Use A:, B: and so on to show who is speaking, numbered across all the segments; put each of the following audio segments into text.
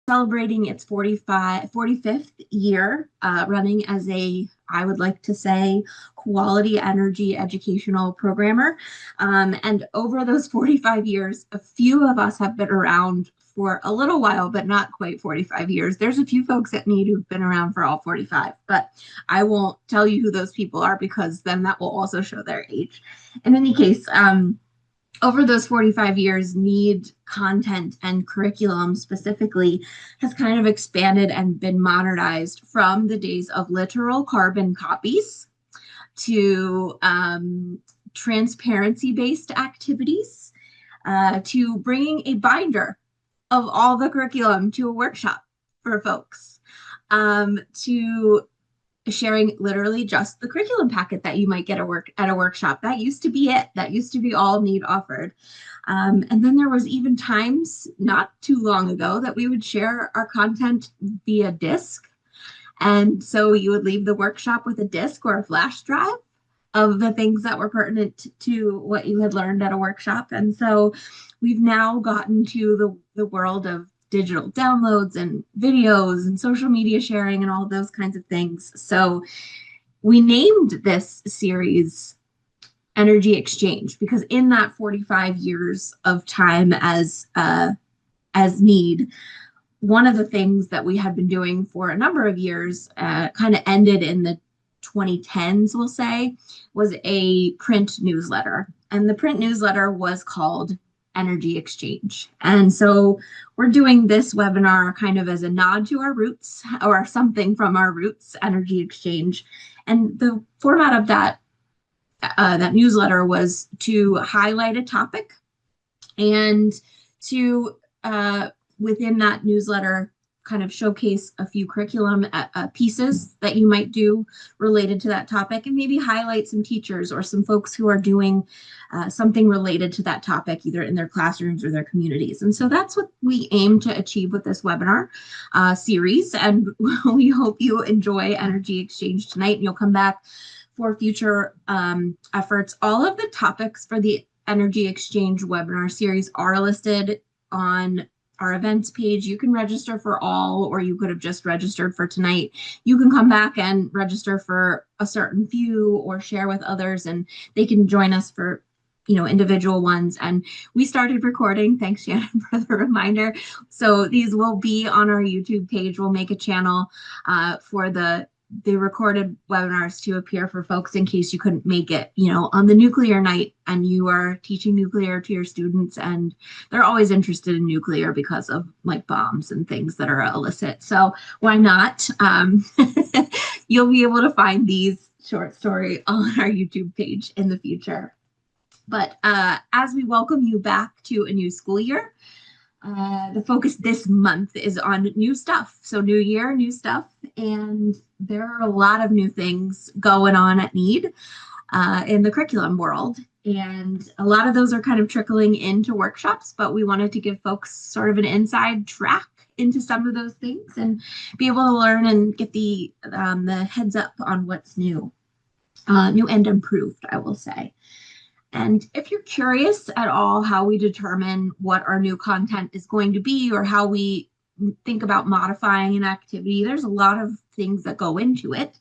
A: celebrating its 45th year, running as I would like to say, quality energy educational programmer. And over those 45 years, a few of us have been around for a little while, but not quite 45 years. There's a few folks at Need who've been around for all 45, but I won't tell you who those people are because then that will also show their age. In any case, over those 45 years, Need content and curriculum specifically has kind of expanded and been modernized from the days of literal carbon copies to transparency-based activities to bringing a binder of all the curriculum to a workshop for folks, to sharing literally just the curriculum packet that you might get at a workshop. That used to be it. That used to be all Need offered. And then there was even times not too long ago that we would share our content via disk. And so you would leave the workshop with a disk or a flash drive of the things that were pertinent to what you had learned at a workshop. And so we've now gotten to the world of digital downloads and videos and social media sharing and all of those kinds of things. So we named this series Energy Exchange because in that 45 years of time as Need, one of the things that we had been doing for a number of years, kind of ended in the 2010s, we'll say, was a print newsletter. And the print newsletter was called Energy Exchange. And so we're doing this webinar kind of as a nod to our roots or something from our roots, Energy Exchange. And the format of that newsletter was to highlight a topic and to, within that newsletter, kind of showcase a few curriculum pieces that you might do related to that topic and maybe highlight some teachers or some folks who are doing something related to that topic, either in their classrooms or their communities. And so that's what we aim to achieve with this webinar series. And we hope you enjoy Energy Exchange tonight and you'll come back for future efforts. All of the topics for the Energy Exchange webinar series are listed on our events page. You can register for all, or you could have just registered for tonight. You can come back and register for a certain few or share with others, and they can join us for, individual ones. And we started recording. Thanks, Shannon, for the reminder. So these will be on our YouTube page. We'll make a channel for the recorded webinars to appear for folks in case you couldn't make it, on the nuclear night and you are teaching nuclear to your students and they're always interested in nuclear because of like bombs and things that are illicit. So why not? You'll be able to find these short story on our YouTube page in the future. But as we welcome you back to a new school year, the focus this month is on new stuff. So new year, new stuff. And there are a lot of new things going on at Need in the curriculum world. And a lot of those are kind of trickling into workshops, but we wanted to give folks sort of an inside track into some of those things and be able to learn and get the heads up on what's new and improved, I will say. And if you're curious at all how we determine what our new content is going to be or how we think about modifying an activity, there's a lot of things that go into it.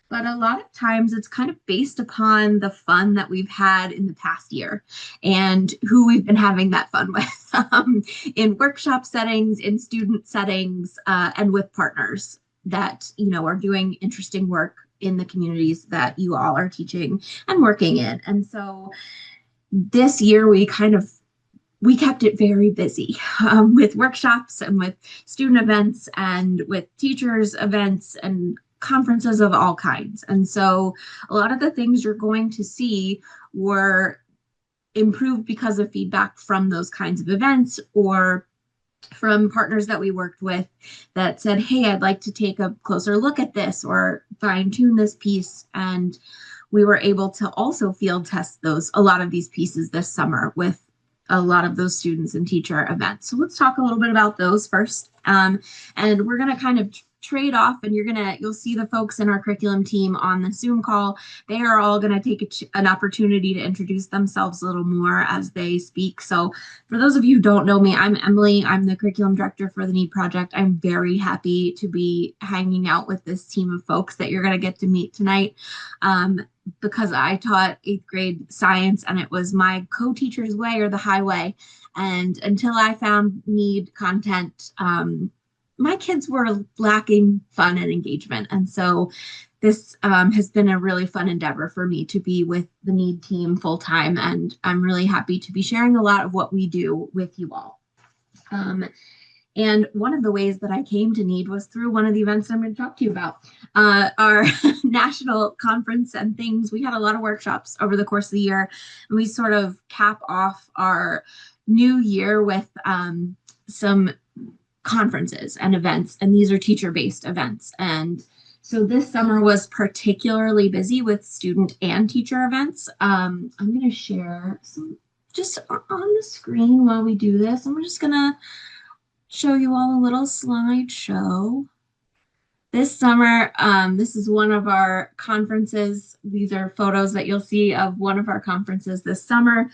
A: But a lot of times it's kind of based upon the fun that we've had in the past year and who we've been having that fun with in workshop settings, in student settings, and with partners that, are doing interesting work in the communities that you all are teaching and working in. And so this year we kept it very busy with workshops and with student events and with teachers events and conferences of all kinds. And so a lot of the things you're going to see were improved because of feedback from those kinds of events or from partners that we worked with that said, hey, I'd like to take a closer look at this or fine tune this piece. And we were able to also field test a lot of these pieces this summer with a lot of those students and teacher events. So let's talk a little bit about those first. And we're going to kind of trade off, and you'll see the folks in our curriculum team on the Zoom call. They are all going to take an opportunity to introduce themselves a little more as they speak. So for those of you who don't know me, I'm Emily. I'm the curriculum director for the NEED project. I'm very happy to be hanging out with this team of folks that you're going to get to meet tonight. Because I taught 8th grade science, and it was my co-teacher's way or the highway. And until I found NEED content, my kids were lacking fun and engagement. And so this has been a really fun endeavor for me to be with the NEED team full time. And I'm really happy to be sharing a lot of what we do with you all. And one of the ways that I came to NEED was through one of the events I'm going to talk to you about, our national conference and things. We had a lot of workshops over the course of the year, and we sort of cap off our new year with some conferences and events, and these are teacher-based events. And so this summer was particularly busy with student and teacher events. I'm going to share some just on the screen while we do this, and we're just going to show you all a little slideshow. This summer, this is one of our conferences. These are photos that you'll see of one of our conferences this summer.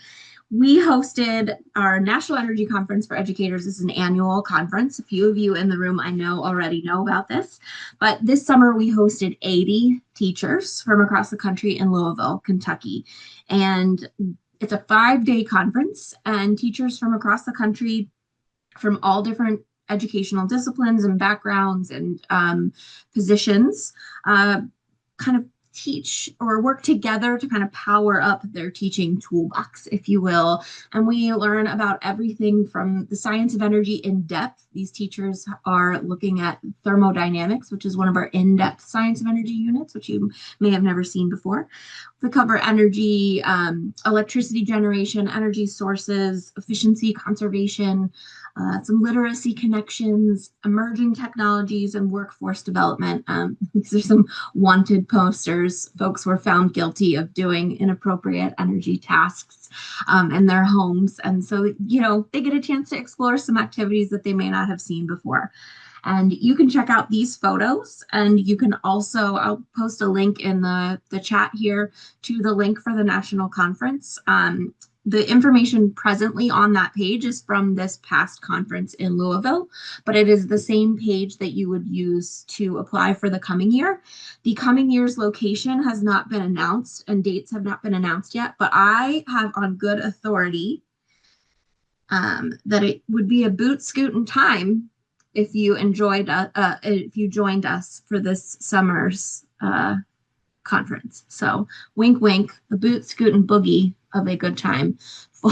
A: We hosted our National Energy Conference for Educators. This is an annual conference. A few of you in the room I know already know about this, but this summer we hosted 80 teachers from across the country in Louisville, Kentucky. And it's a 5-day conference, and teachers from across the country from all different educational disciplines and backgrounds and positions kind of teach or work together to kind of power up their teaching toolbox, if you will. And we learn about everything from the science of energy in depth. These teachers are looking at thermodynamics, which is one of our in-depth science of energy units, which you may have never seen before. We cover energy, electricity generation, energy sources, efficiency, conservation, some literacy connections, emerging technologies, and workforce development. These are some wanted posters. Folks were found guilty of doing inappropriate energy tasks in their homes. And so, they get a chance to explore some activities that they may not have seen before. And you can check out these photos, and you can also, I'll post a link in the chat here to the link for the national conference. The information presently on that page is from this past conference in Louisville, but it is the same page that you would use to apply for the coming year. The coming year's location has not been announced, and dates have not been announced yet, but I have on good authority that it would be a boot scootin' time if you joined us for this summer's conference. So wink, wink, the boot scootin' boogie of a good time for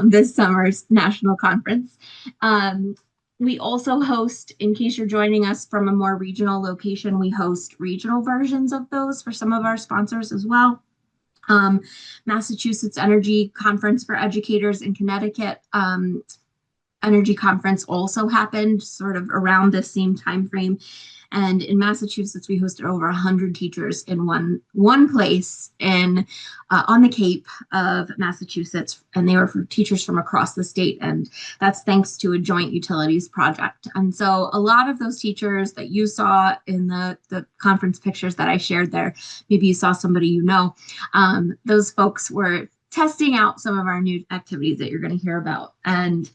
A: this summer's national conference. We also host, in case you're joining us from a more regional location, we host regional versions of those for some of our sponsors as well. Massachusetts Energy Conference for Educators in Connecticut Energy Conference also happened sort of around the same time frame. And in Massachusetts, we hosted over 100 teachers in one place on the Cape of Massachusetts, and they were for teachers from across the state, and that's thanks to a joint utilities project. And so a lot of those teachers that you saw in the conference pictures that I shared there, maybe you saw somebody those folks were testing out some of our new activities that you're going to hear about. And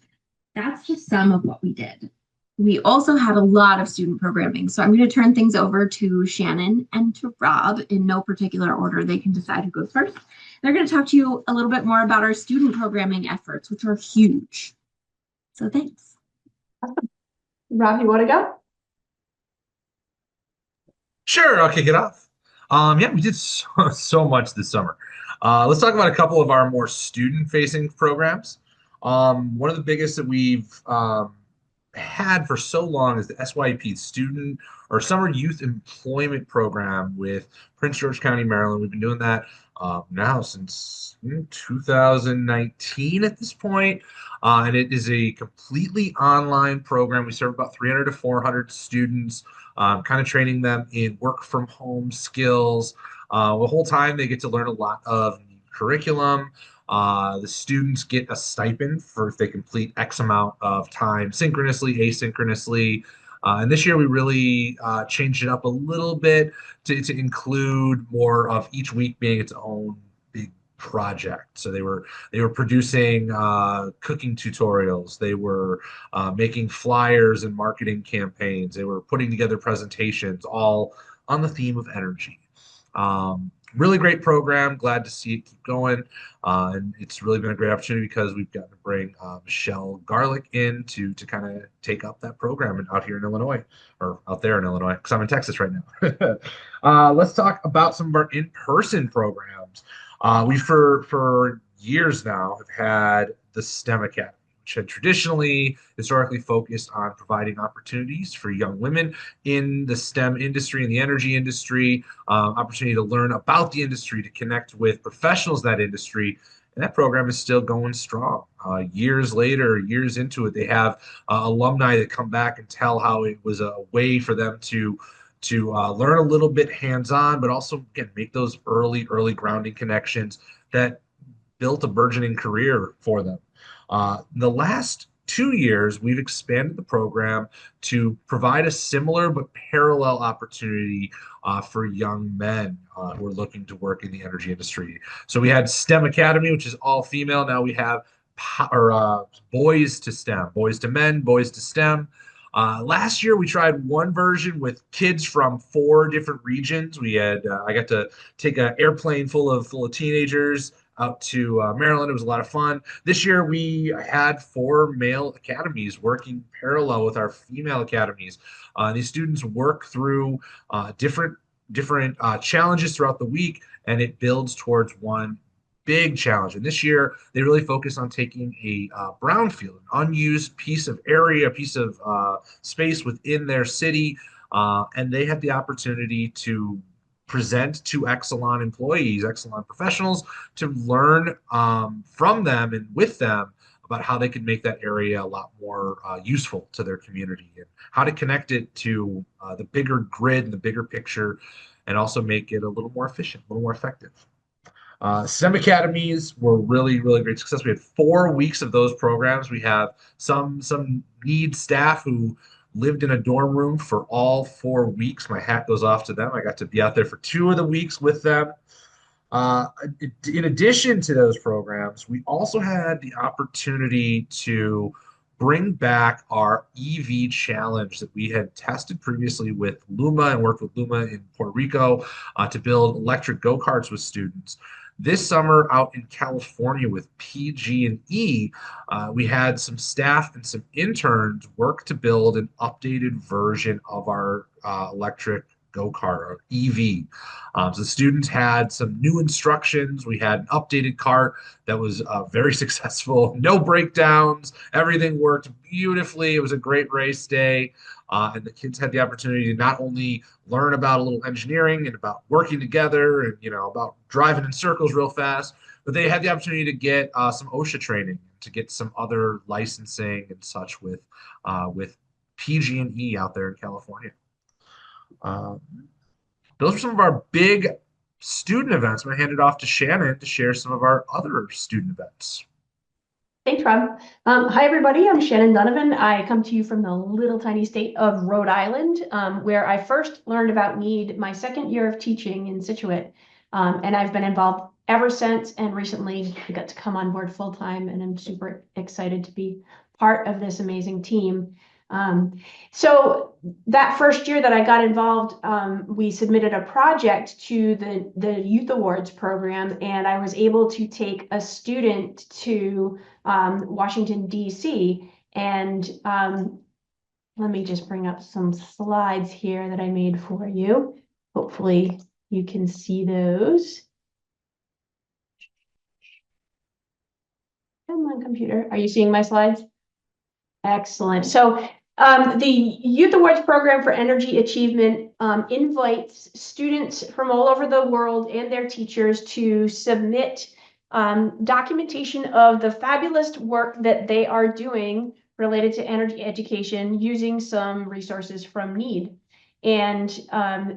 A: that's just some of what we did. We also had a lot of student programming. So I'm going to turn things over to Shannon and to Rob in no particular order. They can decide who goes first. They're going to talk to you a little bit more about our student programming efforts, which are huge. So thanks.
B: Rob, you want to go?
C: Sure, I'll kick it off. Yeah, we did so much this summer. Let's talk about a couple of our more student-facing programs. One of the biggest that we've had for so long is the SYP student or Summer Youth Employment Program with Prince George County, Maryland. We've been doing that now since 2019 at this point. And it is a completely online program. We serve about 300 to 400 students, kind of training them in work from home skills. The whole time they get to learn a lot of curriculum. The students get a stipend for if they complete X amount of time synchronously, asynchronously. And this year we really changed it up a little bit to include more of each week being its own big project. So they were producing cooking tutorials. They were making flyers and marketing campaigns. They were putting together presentations, all on the theme of energy. Really great program. Glad to see it keep going. And it's really been a great opportunity because we've gotten to bring Michelle Garlick in to kind of take up that program and out here in Illinois, or out there in Illinois, because I'm in Texas right now. Let's talk about some of our in-person programs. We for years now have had the STEM Academy, which had traditionally, historically focused on providing opportunities for young women in the STEM industry and the energy industry, opportunity to learn about the industry, to connect with professionals in that industry. And that program is still going strong. Years later, years into it, they have alumni that come back and tell how it was a way for them to learn a little bit hands-on, but also again make those early grounding connections that built a burgeoning career for them. The last 2 years, we've expanded the program to provide a similar but parallel opportunity for young men who are looking to work in the energy industry. So we had STEM Academy, which is all female. Now we have boys to STEM, boys to men, boys to STEM. Last year, we tried one version with kids from 4 different regions. We had I got to take an airplane full of teenagers out to Maryland. It was a lot of fun. This year, we had 4 male academies working parallel with our female academies. These students work through different challenges throughout the week, and it builds towards one big challenge. And this year, they really focus on taking a brownfield, an unused piece of area, a piece of space within their city, and they had the opportunity to present to Exelon employees, Exelon professionals, to learn from them and with them about how they could make that area a lot more useful to their community and how to connect it to the bigger grid and the bigger picture, and also make it a little more efficient, a little more effective. STEM academies were really great success. We had 4 weeks of those programs. We have some need staff who lived in a dorm room for all 4 weeks. My hat goes off to them. I got to be out there for 2 of the weeks with them. Uh, in addition to those programs, we also had the opportunity to bring back our EV challenge that we had tested previously with Luma and worked with Luma in Puerto Rico to build electric go-karts with students. This summer out in California with PG&E, we had some staff and some interns work to build an updated version of our electric go-kart or EV. So the students had some new instructions. We had an updated cart that was very successful. No breakdowns. Everything worked beautifully. It was a great race day. And the kids had the opportunity to not only learn about a little engineering and about working together and, about driving in circles real fast, but they had the opportunity to get some OSHA training, to get some other licensing and such with PG&E out there in California. Um, those are some of our big student events. I'm going to hand it off to Shannon to share some of our other student events.
B: Thanks, Rob. Hi, everybody. I'm Shannon Donovan. I come to you from the little tiny state of Rhode Island, where I first learned about NEED my second year of teaching in Scituate. And I've been involved ever since, and recently I got to come on board full time, and I'm super excited to be part of this amazing team. So that first year that I got involved, we submitted a project to the Youth Awards program, and I was able to take a student to Washington, D.C. And let me just bring up some slides here that I made for you. Hopefully you can see those. Come on, computer. Are you seeing my slides? Excellent. So the Youth Awards Program for Energy Achievement invites students from all over the world and their teachers to submit documentation of the fabulous work that they are doing related to energy education using some resources from NEED. And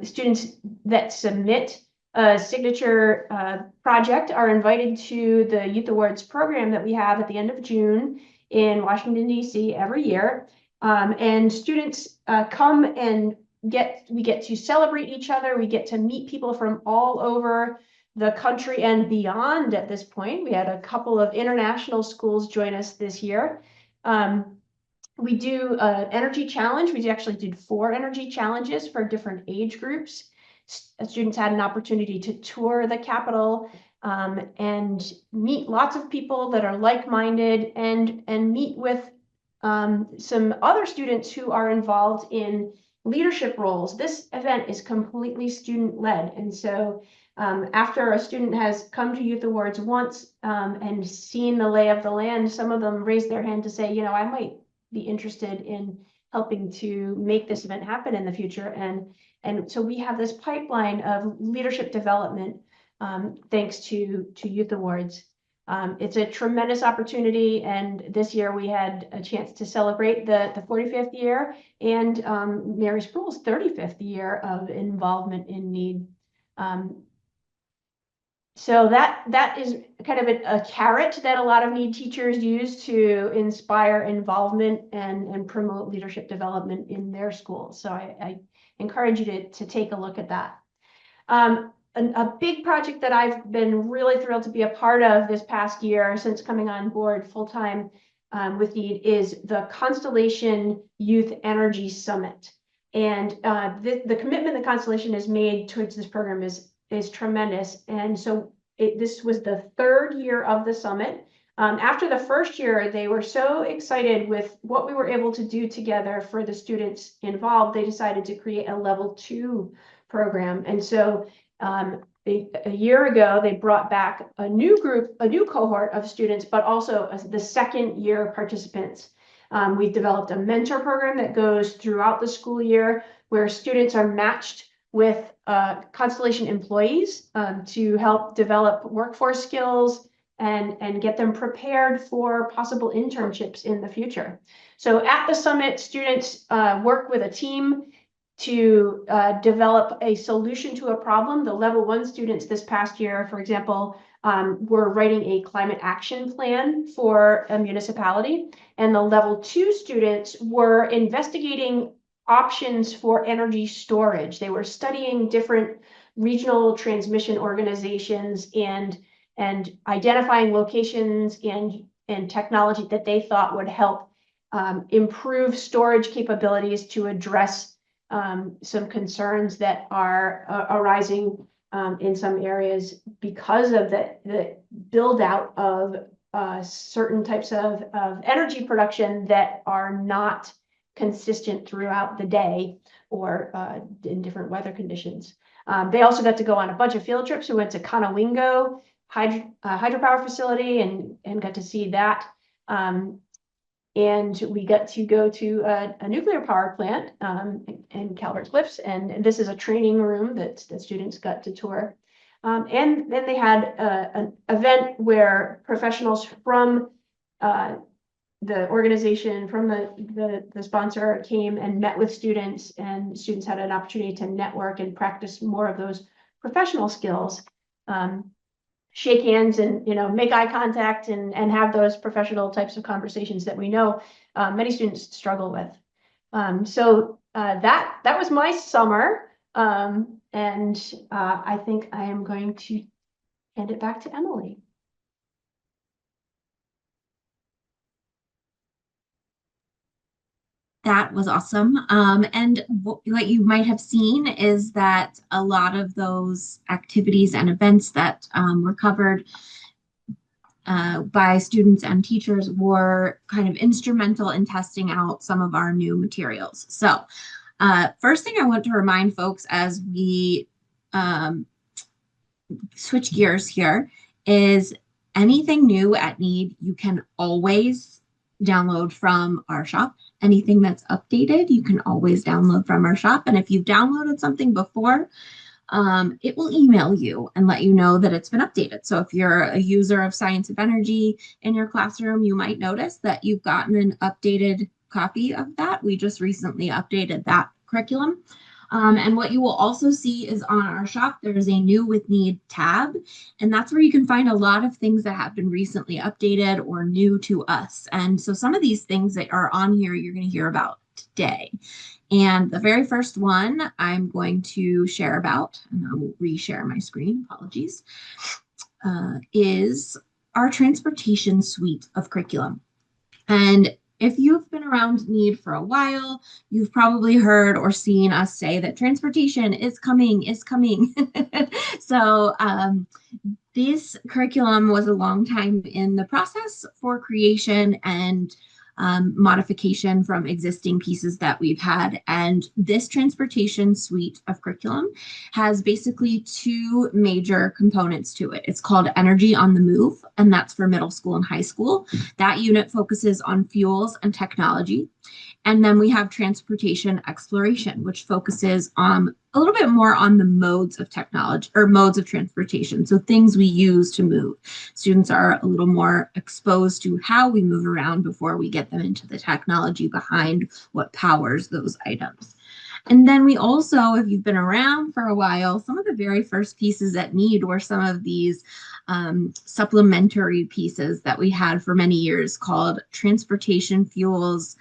B: students that submit a signature project are invited to the Youth Awards program that we have at the end of June in Washington, D.C. every year. And students come and we get to celebrate each other. We get to meet people from all over the country and beyond at this point. We had a couple of international schools join us this year. We do an energy challenge. We actually did 4 energy challenges for different age groups. Students had an opportunity to tour the Capitol and meet lots of people that are like-minded and meet with some other students who are involved in leadership roles. This event is completely student-led. And so after a student has come to Youth Awards once and seen the lay of the land, some of them raise their hand to say, you know, I might be interested in helping to make this event happen in the future. And so we have this pipeline of leadership development thanks to Youth Awards. It's a tremendous opportunity, and this year we had a chance to celebrate the 45th year and Mary Sproul's 35th year of involvement in need. So that is kind of a carrot that a lot of need teachers use to inspire involvement and promote leadership development in their schools. So I encourage you to take a look at that. A big project that I've been really thrilled to be a part of this past year since coming on board full-time with Need is the Constellation Youth Energy Summit. And the commitment the Constellation has made towards this program is tremendous. And so this was the 3rd year of the summit. After the 1st year, they were so excited with what we were able to do together for the students involved, they decided to create a level 2 program. And so a year ago, they brought back a new cohort of students, but also the 2nd year participants. We've developed a mentor program that goes throughout the school year where students are matched with Constellation employees to help develop workforce skills and get them prepared for possible internships in the future. So at the summit, students work with a team to develop a solution to a problem. The level 1 students this past year, for example, were writing a climate action plan for a municipality. And the level 2 students were investigating options for energy storage. They were studying different regional transmission organizations and identifying locations and technology that they thought would help improve storage capabilities to address some concerns that are arising in some areas because of the build out of certain types of energy production that are not consistent throughout the day or in different weather conditions. They also got to go on a bunch of field trips. We went to Conowingo hydropower facility and got to see that. And we got to go to a nuclear power plant in Calvert Cliffs. And this is a training room that students got to tour. And then they had an event where professionals from the organization, from the sponsor came and met with students, and students had an opportunity to network and practice more of those professional skills. Shake hands and make eye contact and have those professional types of conversations that we know many students struggle with. So that was my summer, and I think I am going to hand it back to Emily.
A: That was awesome. And what you might have seen is that a lot of those activities and events that were covered by students and teachers were kind of instrumental in testing out some of our new materials. So first thing I want to remind folks as we switch gears here is anything new at Need, you can always download from our shop. Anything that's updated, you can always download from our shop. And if you've downloaded something before, it will email you and let you know that it's been updated. So if you're a user of Science of Energy in your classroom, you might notice that you've gotten an updated copy of that. We just recently updated that curriculum. And what you will also see is on our shop, there is a new with need tab, and that's where you can find a lot of things that have been recently updated or new to us. And so some of these things that are on here, you're going to hear about today. And the very first one I'm going to share about, and I will reshare my screen, apologies, is our transportation suite of curriculum. And if you've been around Need for a while, you've probably heard or seen us say that transportation is coming, is coming. So this curriculum was a long time in the process for creation and modification from existing pieces that we've had. And this transportation suite of curriculum has basically two major components to it. It's called Energy on the Move, and that's for middle school and high school. That unit focuses on fuels and technology. And then we have transportation exploration, which focuses on a little bit more on the modes of technology or modes of transportation. So things we use to move. Students are a little more exposed to how we move around before we get them into the technology behind what powers those items. And then we also, if you've been around for a while, some of the very first pieces at Need were some of these supplementary pieces that we had for many years called Transportation Fuels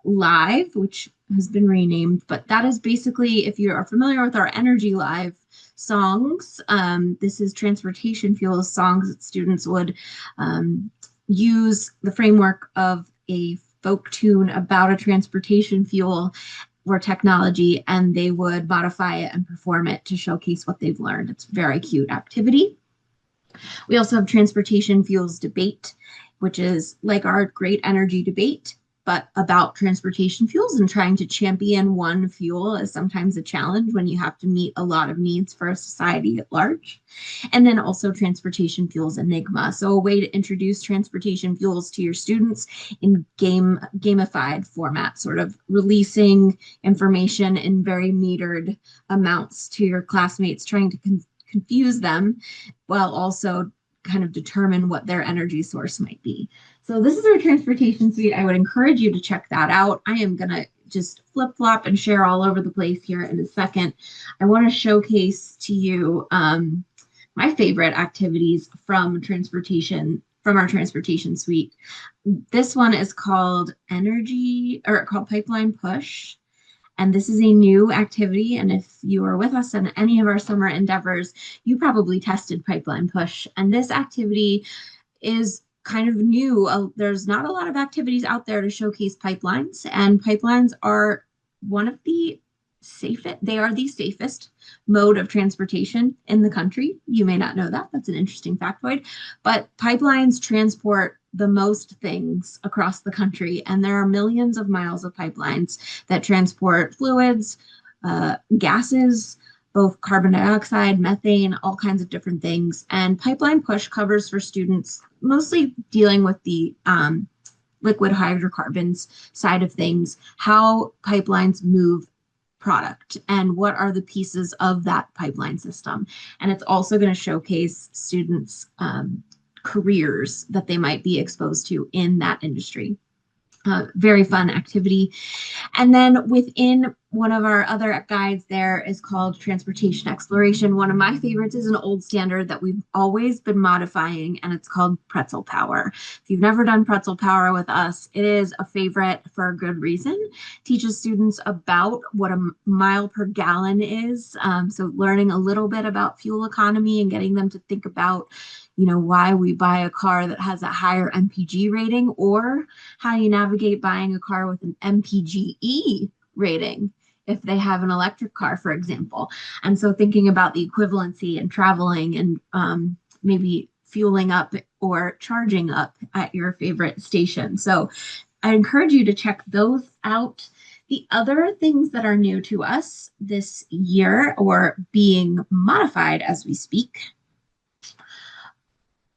A: Live, which has been renamed, but that is basically, if you are familiar with our Energy Live songs, this is transportation fuels songs that students would use the framework of a folk tune about a transportation fuel or technology, and they would modify it and perform it to showcase what they've learned. It's a very cute activity. We also have transportation fuels debate, which is like our great energy debate, but about transportation fuels, and trying to champion one fuel is sometimes a challenge when you have to meet a lot of needs for a society at large. And then also transportation fuels Enigma. So a way to introduce transportation fuels to your students in gamified format, sort of releasing information in very metered amounts to your classmates, trying to confuse them while also kind of determine what their energy source might be. So this is our transportation suite. I would encourage you to check that out. I am going to just flip-flop and share all over the place here in a second. I want to showcase to you my favorite activities from our transportation suite. This one is called Pipeline Push. And this is a new activity. And if you are with us in any of our summer endeavors, you probably tested Pipeline Push. And this activity is kind of new. There's not a lot of activities out there to showcase pipelines, and pipelines are one of the safest mode of transportation in the country. You may not know that. That's an interesting factoid. But pipelines transport the most things across the country, and there are millions of miles of pipelines that transport fluids, gases, both carbon dioxide, methane, all kinds of different things. And Pipeline Push covers for students mostly dealing with the liquid hydrocarbons side of things, how pipelines move product and what are the pieces of that pipeline system. And it's also going to showcase students' careers that they might be exposed to in that industry. Very fun activity. And then within one of our other guides there is called Transportation Exploration. One of my favorites is an old standard that we've always been modifying, and it's called Pretzel Power. If you've never done Pretzel Power with us, it is a favorite for a good reason. Teaches students about what a mile per gallon is. So learning a little bit about fuel economy and getting them to think about why we buy a car that has a higher MPG rating, or how you navigate buying a car with an MPGE rating if they have an electric car, for example. And so thinking about the equivalency and traveling and maybe fueling up or charging up at your favorite station. So I encourage you to check those out. The other things that are new to us this year, or being modified as we speak,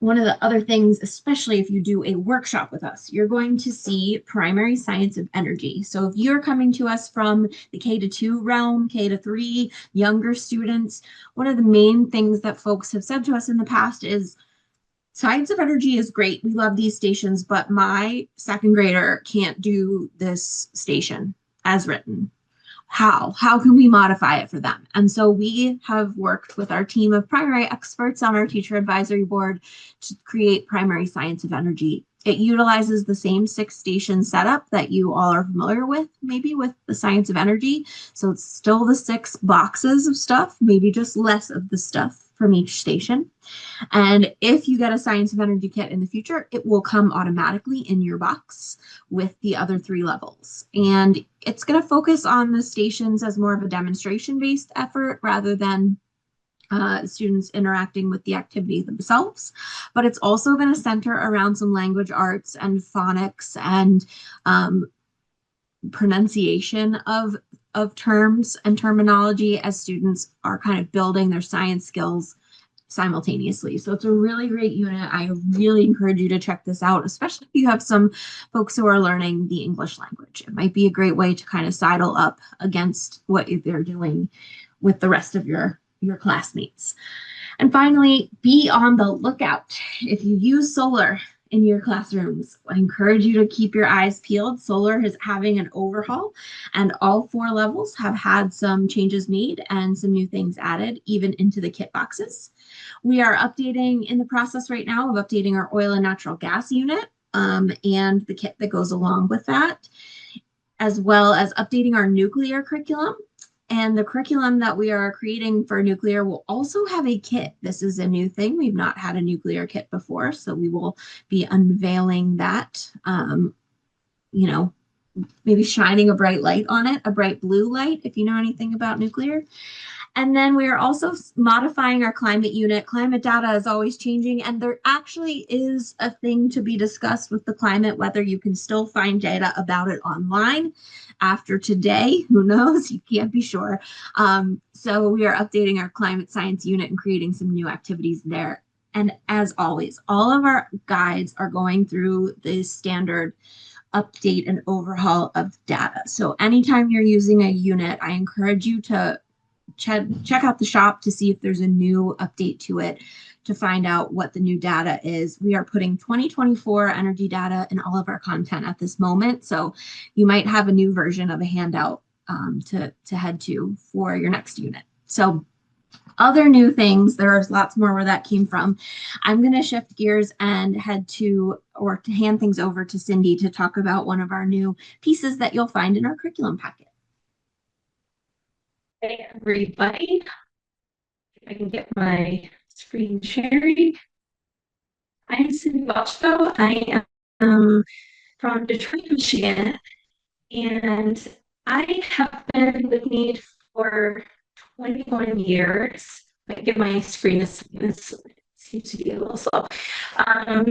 A: one of the other things, especially if you do a workshop with us, you're going to see primary science of energy. So if you're coming to us from the K-2 realm, K-3, younger students, one of the main things that folks have said to us in the past is, science of energy is great. We love these stations, but my second grader can't do this station as written. How can we modify it for them? And so we have worked with our team of primary experts on our teacher advisory board to create Primary Science of Energy. It utilizes the same 6-station setup that you all are familiar with, maybe with the Science of Energy. So it's still the 6 boxes of stuff, maybe just less of the stuff from each station. And if you get a Science of Energy kit in the future, it will come automatically in your box with the other 3 levels. And it's going to focus on the stations as more of a demonstration-based effort rather than students interacting with the activity themselves. But it's also going to center around some language arts and phonics and pronunciation of terms and terminology as students are kind of building their science skills simultaneously. So it's a really great unit. I really encourage you to check this out, especially if you have some folks who are learning the English language. It might be a great way to kind of sidle up against what they're doing with the rest of your classmates. And finally, be on the lookout. If you use solar in your classrooms, I encourage you to keep your eyes peeled. Solar is having an overhaul, and all 4 levels have had some changes made and some new things added, even into the kit boxes. We are in the process right now of updating our oil and natural gas unit and the kit that goes along with that, as well as updating our nuclear curriculum. And the curriculum that we are creating for nuclear will also have a kit. This is a new thing. We've not had a nuclear kit before, so we will be unveiling that, maybe shining a bright light on it, a bright blue light, if you know anything about nuclear. And then we are also modifying our climate unit. Climate data is always changing, and there actually is a thing to be discussed with the climate, whether you can still find data about it online after today. Who knows? You can't be sure. So we are updating our climate science unit and creating some new activities there. And as always, all of our guides are going through the standard update and overhaul of data. So anytime you're using a unit, I encourage you to check out the shop to see if there's a new update to it, to find out what the new data is. We are putting 2024 energy data in all of our content at this moment. So you might have a new version of a handout to head to for your next unit. So other new things, there's lots more where that came from. I'm going to shift gears and hand things over to Cindy to talk about one of our new pieces that you'll find in our curriculum packet.
D: Hey everybody, if I can get my screen sharing. I'm Cindy Welchko. I am from Detroit, Michigan, and I have been with Need for 21 years. I give my screen a second. It seems to be a little slow. I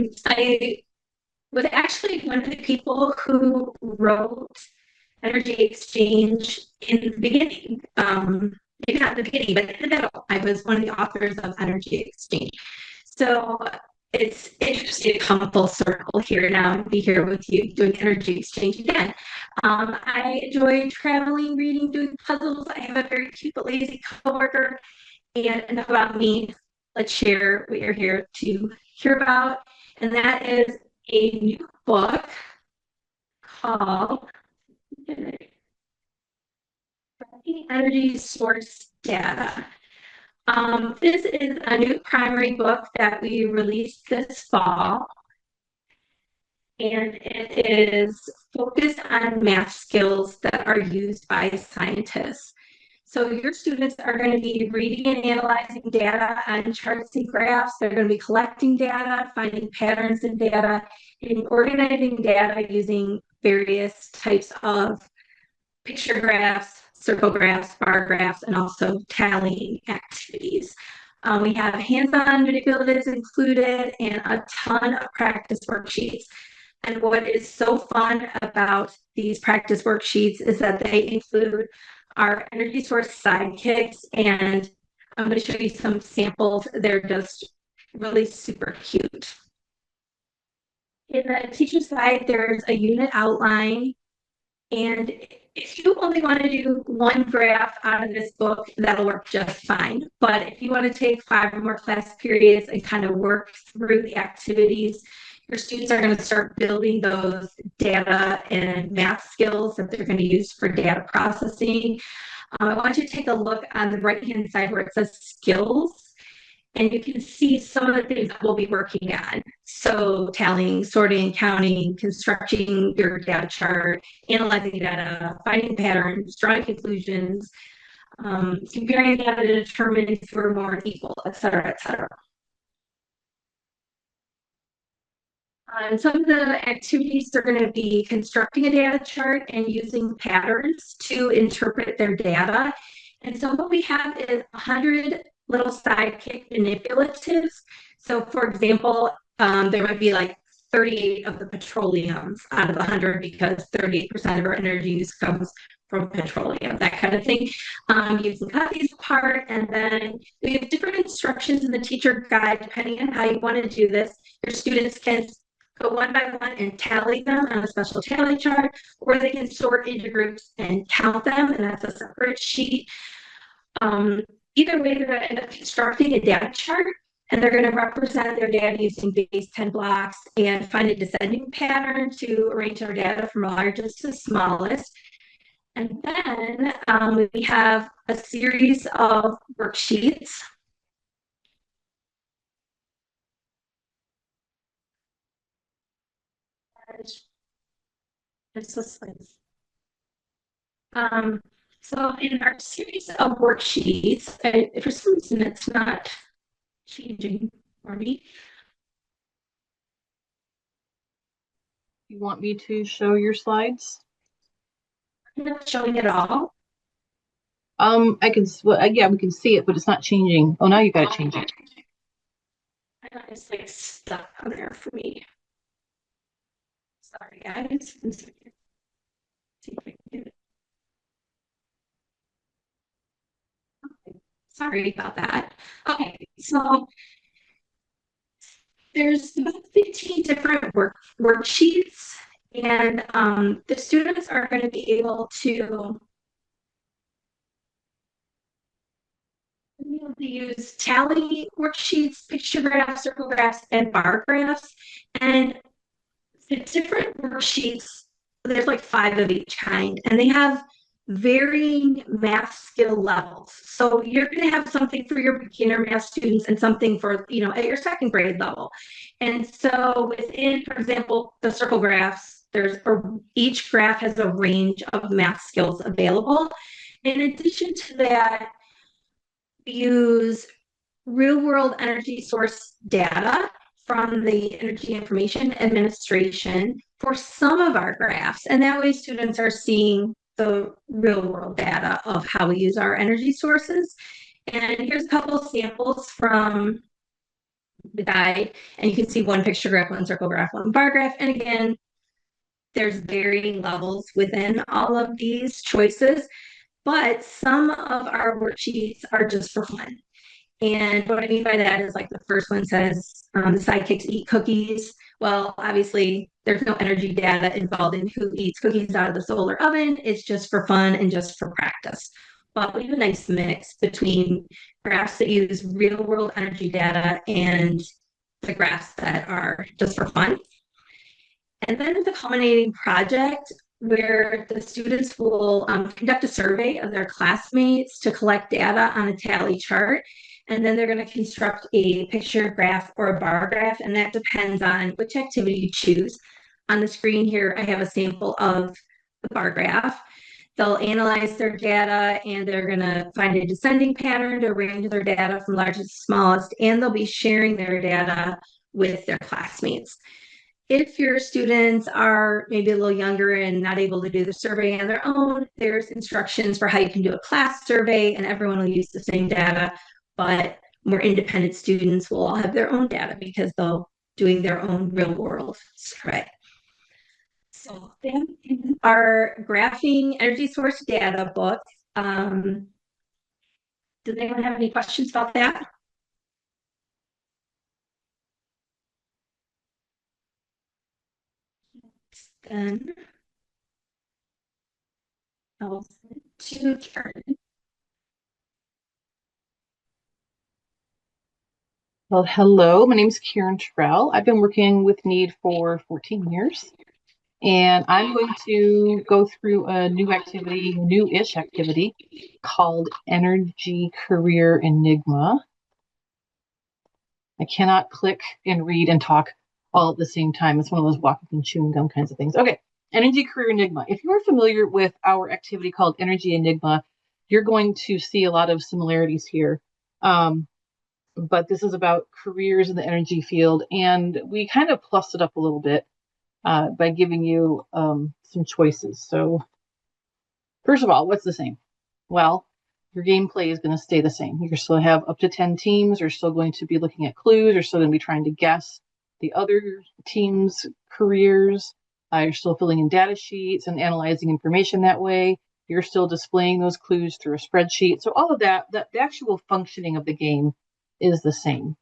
D: was actually one of the people who wrote Energy Exchange in the beginning. Maybe not in the beginning, but in the middle. I was one of the authors of Energy Exchange. So it's interesting to come full circle here now and be here with you doing Energy Exchange again. I enjoy traveling, reading, doing puzzles. I have a very cute but lazy coworker. And enough about me. Let's share what you're here to hear about. And that is a new book called Energy Source Data. This is a new primary book that we released this fall, and it is focused on math skills that are used by scientists. So your students are going to be reading and analyzing data on charts and graphs. They're going to be collecting data, finding patterns in data, and organizing data using various types of picture graphs, circle graphs, bar graphs, and also tallying activities. We have hands-on manipulatives included and a ton of practice worksheets. And what is so fun about these practice worksheets is that they include our energy source sidekicks, and I'm going to show you some samples. They're just really super cute. In the teacher side, there's a unit outline, and if you only want to do one graph out of this book, that'll work just fine. But if you want to take 5 or more class periods and kind of work through the activities, your students are going to start building those data and math skills that they're going to use for data processing. I want you to take a look on the right-hand side where it says skills, and you can see some of the things that we'll be working on. So tallying, sorting, counting, constructing your data chart, analyzing data, finding patterns, drawing conclusions, comparing data to determine if you're more equal, et cetera, et cetera. Some of the activities, they're going to be constructing a data chart and using patterns to interpret their data. And so what we have is 100 little sidekick manipulatives. So for example, there might be like 38 of the petroleums out of 100 because 38% of our energy use comes from petroleum, that kind of thing. You can cut these apart, and then we have different instructions in the teacher guide depending on how you want to do this. Your students can go one by one and tally them on a special tally chart, or they can sort into groups and count them, and that's a separate sheet. Either way, they're going to end up constructing a data chart, and they're going to represent their data using base 10 blocks and find a descending pattern to arrange our data from largest to smallest. And then we have a series of worksheets. It's this place. So in our series of worksheets, for some reason it's not changing for me.
E: You want me to show your slides?
D: I'm not showing it all.
E: I can, well, yeah, we can see it, but it's not changing. Oh, now you got it changing.
D: It's like stuck on there for me. Sorry, guys. See if I can get it. Sorry about that. Okay, so there's about 15 different worksheets, and the students are going to be able to use tally worksheets, picture graphs, circle graphs, and bar graphs. And the different worksheets, there's like 5 of each kind, and they have varying math skill levels. So you're going to have something for your beginner math students and something for, at your second grade level. And so within, for example, the circle graphs, each graph has a range of math skills available. In addition to that, use real world energy source data from the Energy Information Administration for some of our graphs. And that way students are seeing the real world data of how we use our energy sources. And here's a couple of samples from the guide. And you can see one picture graph, one circle graph, one bar graph. And again, there's varying levels within all of these choices, but some of our worksheets are just for fun. And what I mean by that is like the first one says the sidekicks eat cookies. Well, obviously, there's no energy data involved in who eats cookies out of the solar oven. It's just for fun and just for practice. But we have a nice mix between graphs that use real world energy data and the graphs that are just for fun. And then the culminating project where the students will conduct a survey of their classmates to collect data on a tally chart. And then they're going to construct a picture graph or a bar graph, and that depends on which activity you choose. On the screen here, I have a sample of the bar graph. They'll analyze their data, and they're going to find a descending pattern to arrange their data from largest to smallest, and they'll be sharing their data with their classmates. If your students are maybe a little younger and not able to do the survey on their own, there's instructions for how you can do a class survey, and everyone will use the same data, but more independent students will all have their own data because they'll doing their own real world survey. So then in our graphing energy source data book, does anyone have any questions about that? Then I'll to Karen.
E: Well, hello, my name is Karen Terrell. I've been working with NEED for 14 years, and I'm going to go through a new-ish activity called Energy Career Enigma. I cannot click and read and talk all at the same time. It's one of those walking and chewing gum kinds of things. Okay, Energy Career Enigma. If you're familiar with our activity called Energy Enigma, you're going to see a lot of similarities here. But this is about careers in the energy field, and we kind of plussed it up a little bit by giving you some choices. So first of all, what's the same? Well, your gameplay is going to stay the same. You still have up to 10 teams. You're still going to be looking at clues. You're still going to be trying to guess the other team's careers. You're still filling in data sheets and analyzing information that way. You're still displaying those clues through a spreadsheet. So all of that, the actual functioning of the game is the same.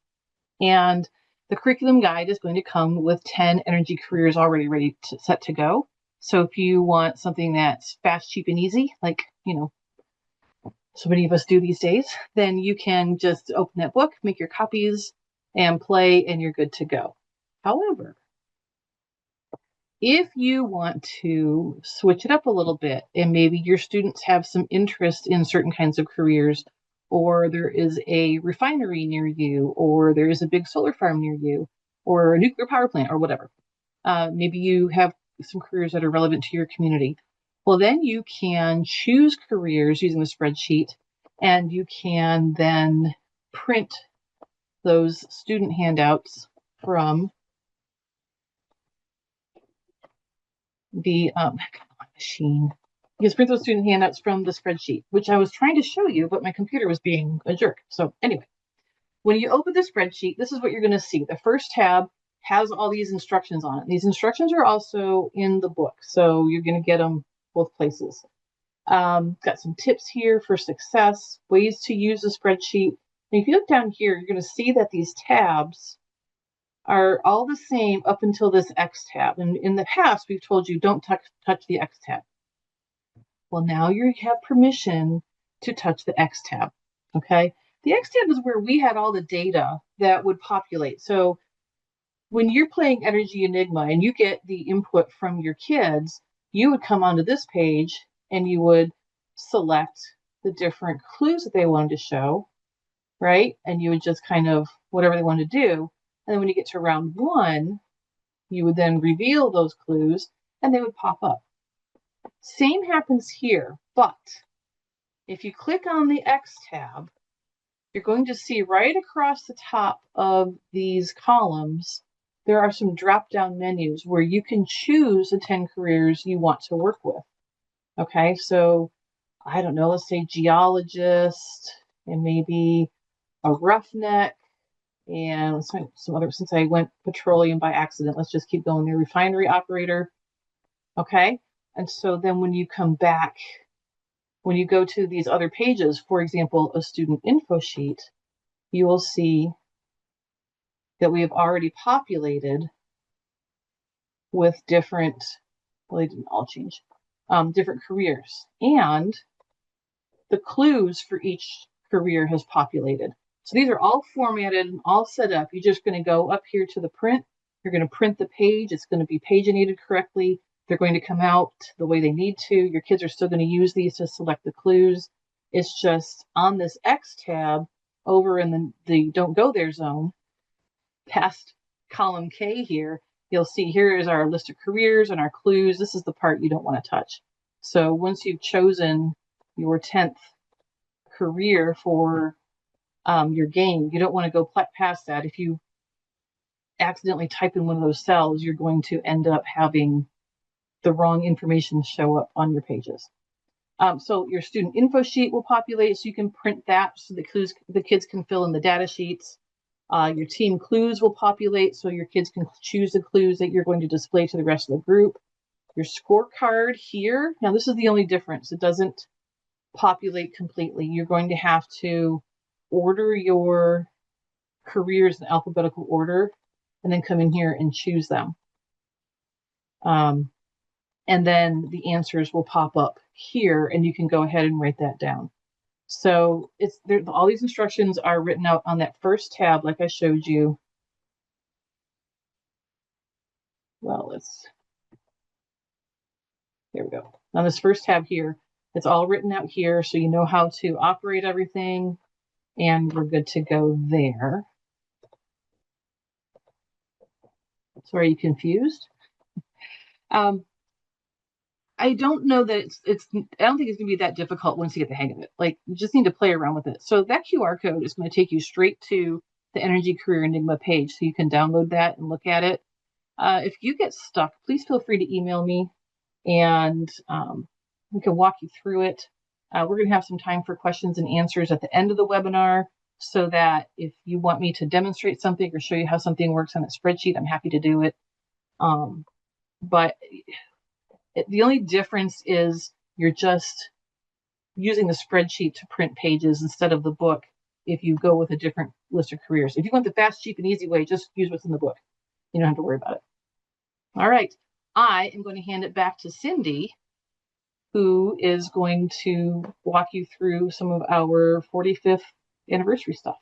E: And the curriculum guide is going to come with 10 energy careers already set to go. So if you want something that's fast, cheap, and easy, like, so many of us do these days, then you can just open that book, make your copies, and play, and you're good to go. However, if you want to switch it up a little bit, and maybe your students have some interest in certain kinds of careers, or there is a refinery near you, or there is a big solar farm near you, or a nuclear power plant, or whatever. Maybe you have some careers that are relevant to your community. Well, then you can choose careers using the spreadsheet, and you can then print those student handouts from the machine. You can print those student handouts from the spreadsheet, which I was trying to show you, but my computer was being a jerk. So anyway, when you open the spreadsheet, this is what you're going to see. The first tab has all these instructions on it. These instructions are also in the book, so you're going to get them both places. Got some tips here for success, ways to use the spreadsheet. And if you look down here, you're going to see that these tabs are all the same up until this X tab. And in the past, we've told you don't touch the X tab. Well, now you have permission to touch the X tab, okay? The X tab is where we had all the data that would populate. So when you're playing Energy Enigma and you get the input from your kids, you would come onto this page and you would select the different clues that they wanted to show, right? And you would just kind of whatever they wanted to do. And then when you get to round one, you would then reveal those clues and they would pop up. Same happens here, but if you click on the X tab, you're going to see right across the top of these columns, there are some drop-down menus where you can choose the 10 careers you want to work with. Okay, so I don't know, let's say geologist and maybe a roughneck and some other, since I went petroleum by accident, let's just keep going there, refinery operator. Okay, and so then when you come back, when you go to these other pages, for example, a student info sheet, you will see that we have already populated with different, well, they didn't all change, different careers. And the clues for each career has populated. So these are all formatted and all set up. You're just going to go up here to the print. You're going to print the page. It's going to be paginated correctly. They're going to come out the way they need to. Your kids are still going to use these to select the clues. It's just on this X tab over in the don't go there zone, past column K here, you'll see here is our list of careers and our clues. This is the part you don't want to touch. So once you've chosen your 10th career for your game, you don't want to go past that. If you accidentally type in one of those cells, you're going to end up having the wrong information show up on your pages. So your student info sheet will populate, so you can print that so the kids can fill in the data sheets. Your team clues will populate, so your kids can choose the clues that you're going to display to the rest of the group. Your scorecard here, now this is the only difference. It doesn't populate completely. You're going to have to order your careers in alphabetical order and then come in here and choose them. And then the answers will pop up here and you can go ahead and write that down. So it's there, all these instructions are written out on that first tab, like I showed you. Well, there we go. On this first tab here, it's all written out here, so you know how to operate everything, and we're good to go there. So are you confused? I don't know that I don't think it's gonna be that difficult once you get the hang of it. Like, you just need to play around with it. So that QR code is going to take you straight to the Energy Career Enigma page, so you can download that and look at it. If you get stuck, please feel free to email me, and we can walk you through it. We're going to have some time for questions and answers at the end of the webinar, so that if you want me to demonstrate something or show you how something works on a spreadsheet, I'm happy to do it. But the only difference is you're just using the spreadsheet to print pages instead of the book if you go with a different list of careers. If you want the fast, cheap, and easy way, just use what's in the book. You don't have to worry about it. All right. I am going to hand it back to Cindy, who is going to walk you through some of our 45th anniversary stuff.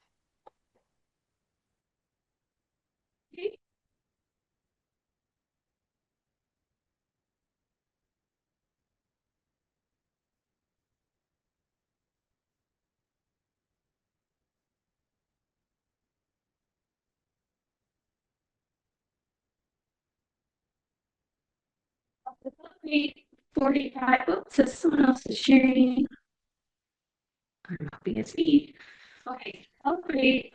D: Celebrate 45. Oops, so someone else is sharing. I'm not being a speed. Okay, celebrate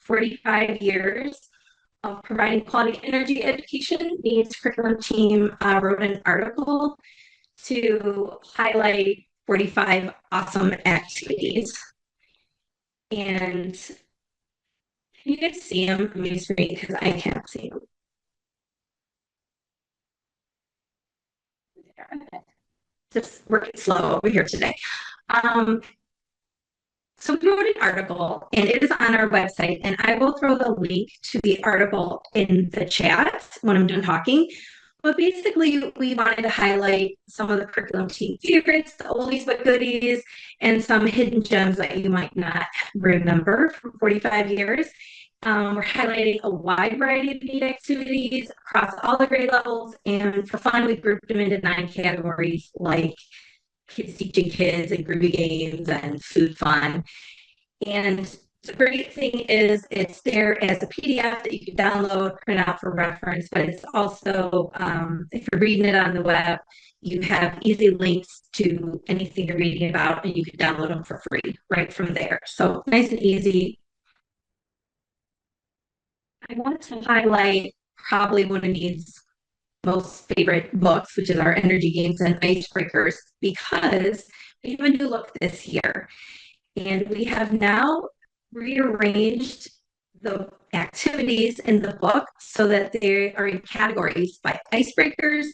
D: 45 years of providing quality energy education. The curriculum team wrote an article to highlight 45 awesome activities. And can you guys see them? Let me screen because I can't see them. Just working slow over here today. So we wrote an article and it is on our website, and I will throw the link to the article in the chat when I'm done talking. But basically, we wanted to highlight some of the curriculum team favorites, the oldies but goodies, and some hidden gems that you might not remember from 45 years. We're highlighting a wide variety of neat activities across all the grade levels, and for fun, we grouped them into 9 categories like kids teaching kids and groovy games and food fun. And the great thing is it's there as a PDF that you can download, print out for reference, but it's also, if you're reading it on the web, you have easy links to anything you're reading about, and you can download them for free right from there. So nice and easy. I want to highlight probably one of these most favorite books, which is our Energy Games and Icebreakers, because we have a new look this year. And we have now rearranged the activities in the book so that they are in categories by icebreakers,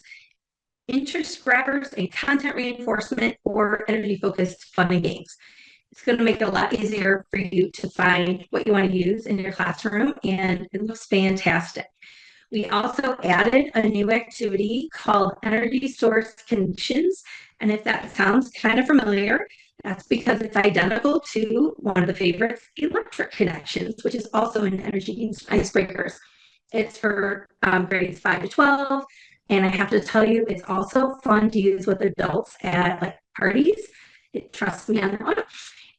D: interest grabbers, and content reinforcement, or energy focused fun and games. It's going to make it a lot easier for you to find what you want to use in your classroom, and it looks fantastic. We also added a new activity called Energy Source Connections. And if that sounds kind of familiar, that's because it's identical to one of the favorites, Electric Connections, which is also in Energy Icebreakers. It's for grades 5 to 12. And I have to tell you, it's also fun to use with adults at like parties. Trust me on that one.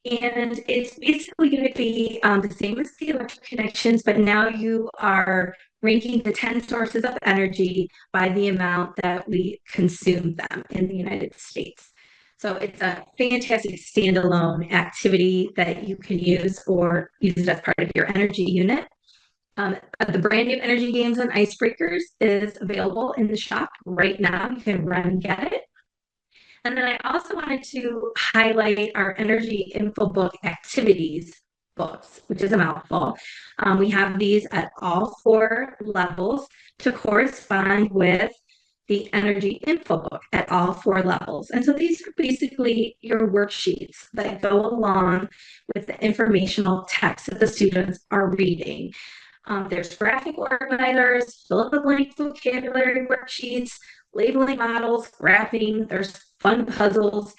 D: And it's basically going to be the same as the Electric Connections, but now you are ranking the 10 sources of energy by the amount that we consume them in the United States. So it's a fantastic standalone activity that you can use or use it as part of your energy unit. The brand new Energy Games and Icebreakers is available in the shop right now. You can run and get it. And then I also wanted to highlight our energy info book activities books, which is a mouthful. We have these at all 4 levels to correspond with the energy info book at all 4 levels. And so these are basically your worksheets that go along with the informational text that the students are reading. There's graphic organizers, fill in the blank vocabulary worksheets, labeling models, graphing, there's fun puzzles,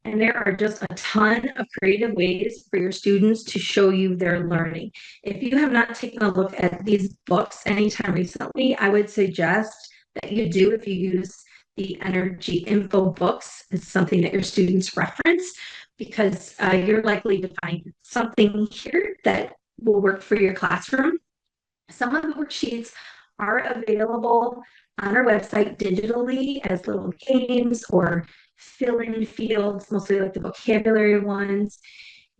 D: And there are just a ton of creative ways for your students to show you their learning. If you have not taken a look at these books anytime recently, I would suggest that you do if you use the energy info books. It's something that your students reference because you're likely to find something here that will work for your classroom. Some of the worksheets are available on our website digitally as little games or fill-in fields, mostly like the vocabulary ones.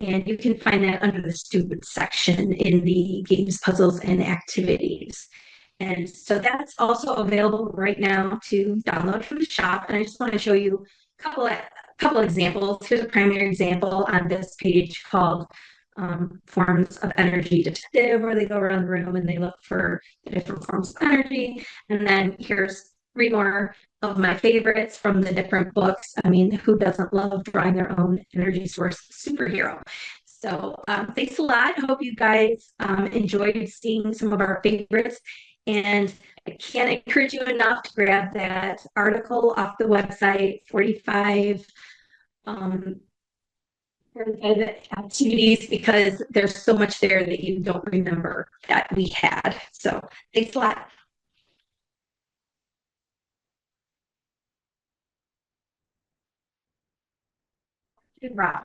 D: And you can find that under the student section in the games, puzzles, and activities. And so that's also available right now to download from the shop. And I just want to show you a couple examples. Here's a primary example on this page called Forms of Energy Detective, where they go around the room and they look for the different forms of energy. And then here's 3 more of my favorites from the different books. I mean, who doesn't love drawing their own energy source superhero? So thanks a lot. I hope you guys enjoyed seeing some of our favorites. And I can't encourage you enough to grab that article off the website, 45 activities, because there's so much there that you don't remember that we had. So thanks a lot. Rob.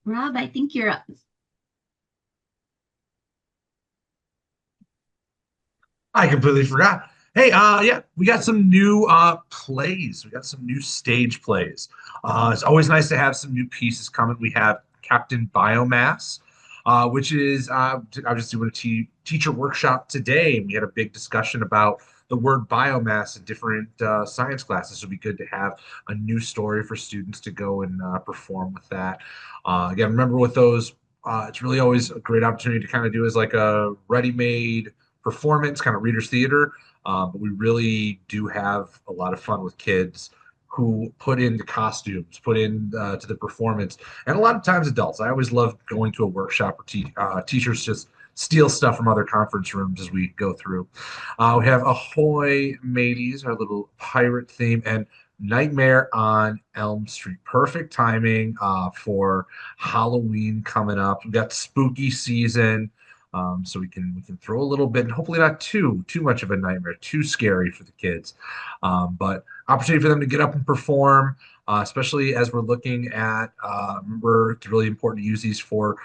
A: Rob, I think you're up.
C: I completely forgot. Hey, yeah, we got some new plays. We got some new stage plays. It's always nice to have some new pieces coming. We have Captain Biomass, which is I was just doing a teacher workshop today, and we had a big discussion about the word biomass in different science classes. So it'd be good to have a new story for students to go and perform with that. Again, remember with those, it's really always a great opportunity to kind of do as like a ready-made performance, kind of readers theater. But we really do have a lot of fun with kids who put in the costumes, put in to the performance, and a lot of times adults. I always love going to a workshop where teachers just steal stuff from other conference rooms as we go through. We have Ahoy Mateys, our little pirate theme, and Nightmare on Elm Street. Perfect timing for Halloween coming up. We've got spooky season. So we can throw a little bit, and hopefully not too much of a nightmare, too scary for the kids. But opportunity for them to get up and perform, especially as we're looking at. Remember, it's really important to use these for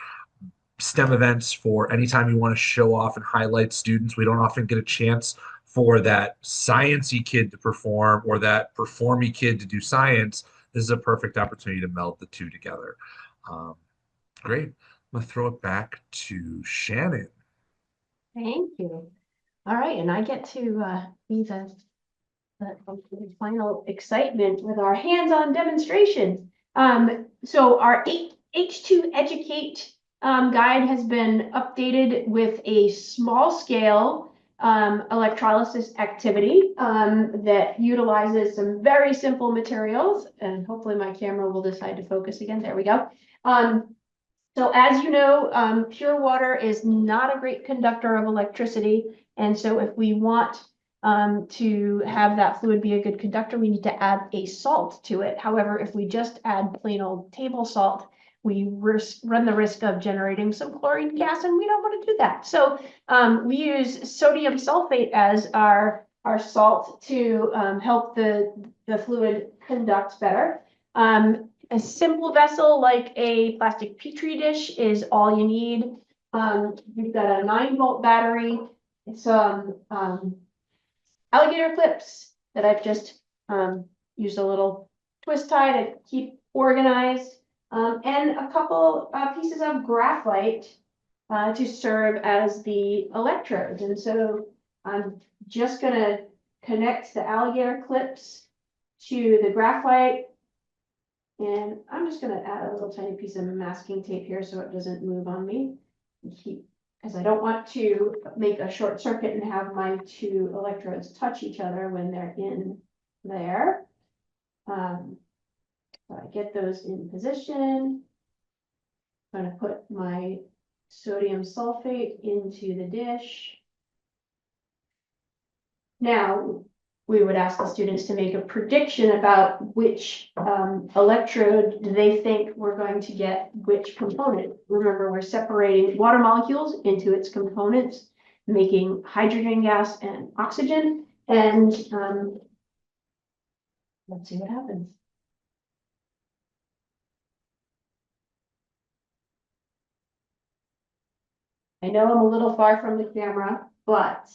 C: STEM events. For anytime you want to show off and highlight students, we don't often get a chance for that sciency kid to perform or that performy kid to do science. This is a perfect opportunity to meld the two together. Great. I'm gonna throw it back to Shannon.
B: Thank you. All right, and I get to be the final excitement with our hands-on demonstration. So our H2 Educate guide has been updated with a small scale electrolysis activity that utilizes some very simple materials, and hopefully my camera will decide to focus again. There we go. So as you know, pure water is not a great conductor of electricity. And so if we want to have that fluid be a good conductor, we need to add a salt to it. However, if we just add plain old table salt, we run the risk of generating some chlorine gas, and we don't want to do that. So we use sodium sulfate as our salt to help the fluid conduct better. A simple vessel like a plastic petri dish is all you need. You've got a 9-volt battery, some alligator clips that I've just used a little twist tie to keep organized, and a couple pieces of graphite to serve as the electrodes. And so I'm just gonna connect the alligator clips to the graphite. And I'm just gonna add a little tiny piece of masking tape here so it doesn't move on me. Because I don't want to make a short circuit and have my 2 electrodes touch each other when they're in there. So I get those in position. I'm gonna put my sodium sulfate into the dish. Now, we would ask the students to make a prediction about which electrode do they think we're going to get which component. Remember, we're separating water molecules into its components, making hydrogen gas and oxygen, and let's see what happens. I know I'm a little far from the camera, but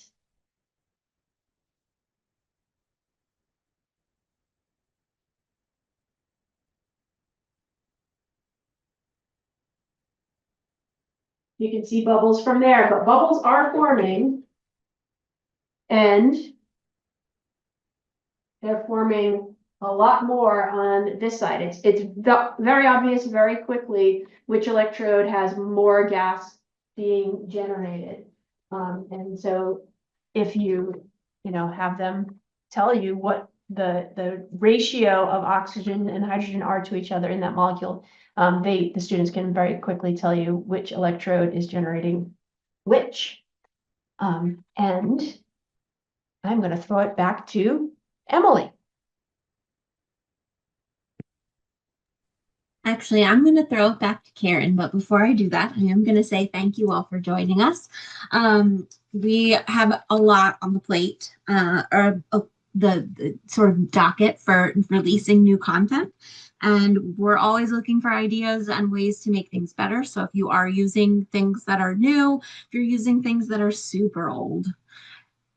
B: you can see bubbles from there, but bubbles are forming. And they're forming a lot more on this side. It's very obvious very quickly which electrode has more gas being generated. And so if you have them tell you what the ratio of oxygen and hydrogen are to each other in that molecule, the students can very quickly tell you which electrode is generating which. And I'm going to throw it back to Emily.
A: Actually, I'm going to throw it back to Karen, but before I do that, I am going to say thank you all for joining us. We have a lot on the plate, or the sort of docket for releasing new content, and we're always looking for ideas and ways to make things better. So if you are using things that are new, if you're using things that are super old,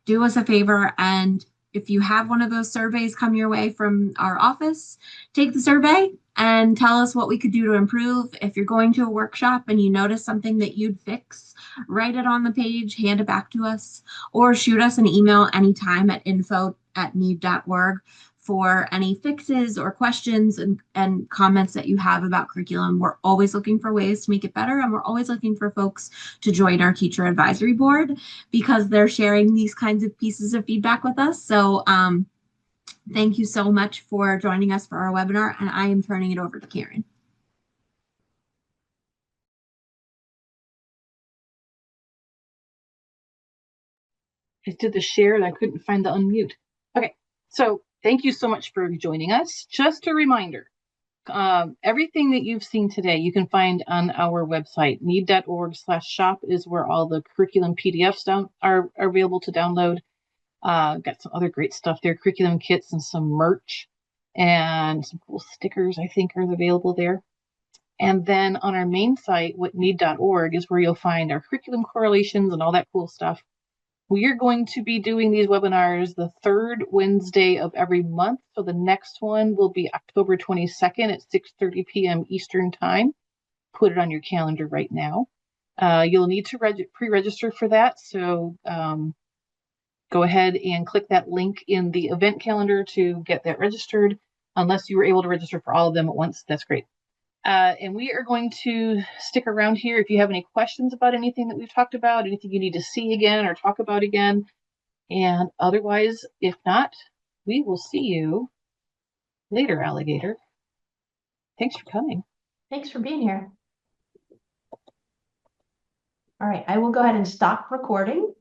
A: do us a favor, and if you have one of those surveys come your way from our office, take the survey and tell us what we could do to improve. If you're going to a workshop and you notice something that you'd fix, write it on the page, hand it back to us, or shoot us an email anytime at info@need.org for any fixes or questions and comments that you have about curriculum. We're always looking for ways to make it better, and we're always looking for folks to join our teacher advisory board because they're sharing these kinds of pieces of feedback with us. So thank you so much for joining us for our webinar, and I am turning it over to Karen.
E: I did the share and I couldn't find the unmute. Okay, so thank you so much for joining us. Just a reminder, everything that you've seen today, you can find on our website. need.org/shop is where all the curriculum PDFs are available to download. Got some other great stuff there, curriculum kits and some merch and some cool stickers, I think, are available there. And then on our main site, need.org is where you'll find our curriculum correlations and all that cool stuff. We are going to be doing these webinars the third Wednesday of every month. So the next one will be October 22nd at 6:30 p.m. Eastern Time. Put it on your calendar right now. You'll need to pre-register for that. So go ahead and click that link in the event calendar to get that registered. Unless you were able to register for all of them at once, that's great. And we are going to stick around here. If you have any questions about anything that we've talked about, anything you need to see again or talk about again, and otherwise, if not, we will see you later, alligator. Thanks for coming.
B: Thanks for being here. All right, I will go ahead and stop recording.